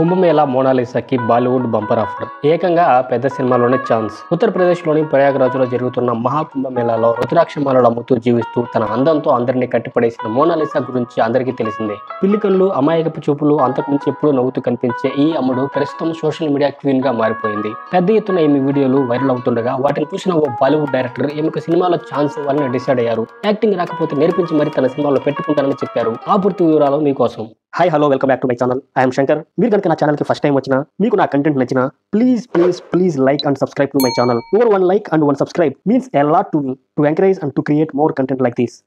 Kumbh Mela మోనాలిసాకి Bollywood bumper offer. ఏకంగా పెద్ద సినిమాలోనే ఛాన్స్. ఉత్తరప్రదేశ్లోని ప్రయాగరాజ్లో జరుగుతున్న మహాకుంభమేళాలో రుద్రాక్షమాలలు అమ్ముతూ జీవిస్తూ తన అందంతో అందరినీ కట్టిపడేసిన మోనాలిసా గురించి అందరికీ తెలిసిందే. పిల్లి కళ్ళు, అమాయకపు చూపులు, అంతకుమించి ఎప్పుడూ నవ్వుతూ కనిపించే ఈ అమ్ముడు ప్రస్తుతం సోషల్ మీడియా క్వీన్ గా మారిపోయింది. పెద్ద ఎత్తున ఈమె వీడియోలు వైరల్ అవుతుండగా వాటిని చూసిన ఓ బాలీవుడ్ డైరెక్టర్ ఈమెకు సినిమాలో ఛాన్స్ ఇవ్వాలని డిసైడ్ అయ్యారు. యాక్టింగ్ రాకపోతే నేర్పించి మరి తన సినిమాలో పెట్టుకుంటానని చెప్పారు. ఆ పూర్తి వివరాలు మీకోసం. Hi hello, welcome back to my channel. I'm Shankar. మీరు కనుక నా ఛానల్కి ఫస్ట్ టైం వచ్చినా, మీకు నా కంటెంట్ నచ్చినా, please like and subscribe to my channel. Your one like and one subscribe means a lot to me to encourage and to create more content like this.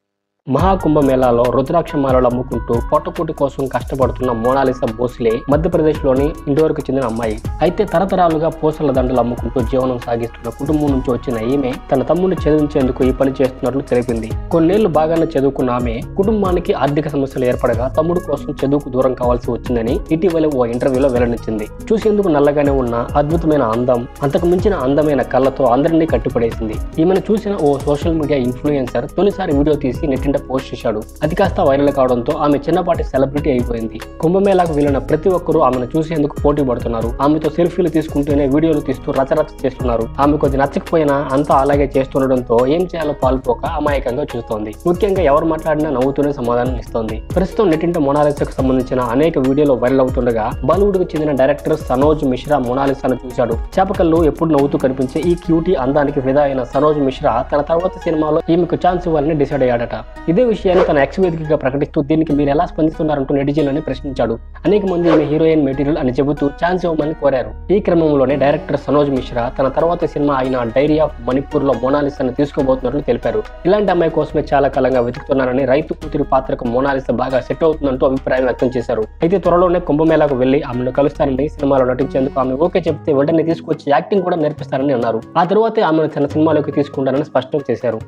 మహాకుంభమేళాలో రుద్రాక్షమాలలు అమ్ముకుంటూ పొట్టకూటి కోసం కష్టపడుతున్న మోనాలిసా భోస్లే మధ్యప్రదేశ్లోని ఇండోర్కు చెందిన అమ్మాయి. అయితే తరతరాలుగా పూసల దండలు అమ్ముకుంటూ జీవనం సాగిస్తున్న కుటుంబం నుంచి వచ్చిన ఈమె తన తమ్ముడిని చదివించేందుకు ఈ పని చేస్తున్నట్లు తెలిపింది. కొన్నేళ్లు బాగానే చదువుకున్న ఆమె కుటుంబానికి ఆర్థిక సమస్యలు ఏర్పడగా తమ్ముడు కోసం చదువుకు దూరం కావాల్సి వచ్చిందని ఇటీవల ఓ ఇంటర్వ్యూలో వెల్లడించింది. చూసేందుకు నల్లగానే ఉన్న అద్భుతమైన అందం, అంతకు మించిన అందమైన కళ్ళతో అందరినీ కట్టిపడేసింది. ఈమెను చూసిన ఓ సోషల్ మీడియా ఇన్ఫ్లుయెన్సర్ తొలిసారి వీడియో తీసి నెట్టింట పోస్ట్ చేశాడు. అది కాస్త వైరల్ కావడంతో ఆమె చిన్నపాటి సెలబ్రిటీ అయిపోయింది. కుంభమేళాకు వెళ్ళిన ప్రతి ఒక్కరూ ఆమెను చూసేందుకు పోటీ పడుతున్నారు. ఆమెతో సెల్ఫీలు తీసుకుంటూనే వీడియోలు తీస్తూ రచరచ చేస్తున్నారు. ఆమె కొద్ది నచ్చకపోయినా అంతా అలాగే చేస్తుండడంతో ఏం చేయాలో పాల్పోక అమాయకంగా చూస్తోంది. ముఖ్యంగా ఎవరు మాట్లాడినా నవ్వుతూనే సమాధానం ఇస్తోంది. ప్రస్తుతం నెట్టింట మోనాలిసాకు సంబంధించిన అనేక వీడియోలు వైరల్ అవుతుండగా బాలీవుడ్ కు చెందిన డైరెక్టర్ సనోజ్ మిశ్రా మోనాలిసాను చూశాడు. చేపకళ్ళు ఎప్పుడు నవ్వుతూ కనిపించే ఈ క్యూటీ అందానికి ఫిదా అయిన సనోజ్ మిశ్రా తన తర్వాత సినిమాలో ఈమెకు ఛాన్స్ ఇవ్వాలని డిసైడ్ అయ్యాడట. ఇదే విషయాన్ని తన ఎక్స్ వేదికగా ప్రకటిస్తూ దీనికి మీరు ఎలా స్పందిస్తున్నారంటూ నెటిజన్లని ప్రశ్నించాడు. అనేక మంది ఈమె హీరోయిన్ మెటీరియల్ అని చెబుతూ ఛాన్స్ ఇవ్వమని కోరారు. ఈ క్రమంలోనే డైరెక్టర్ సనోజ్ మిశ్రా తన తర్వాత సినిమా అయిన డైరీ ఆఫ్ మణిపూర్ లో మోనాలిసాను తీసుకోబోతున్నట్లు తెలిపారు. ఇలాంటి అమ్మాయి కోసమే చాలా కాలంగా వెతుకుతున్నారని, రైతు కూతురి పాత్రకు మోనాలిసా బాగా సెట్ అవుతుందంటూ అభిప్రాయం వ్యక్తం చేశారు. అయితే త్వరలోనే కుంభమేళాకు వెళ్లి ఆమెను కలుస్తారని, సినిమాలో నటించేందుకు ఆమె ఓకే చెప్తే వెంటనే తీసుకొచ్చి యాక్టింగ్ కూడా నేర్పిస్తారని అన్నారు. ఆ తరువాతే ఆమెను తన సినిమాలోకి తీసుకుంటారని స్పష్టం చేశారు.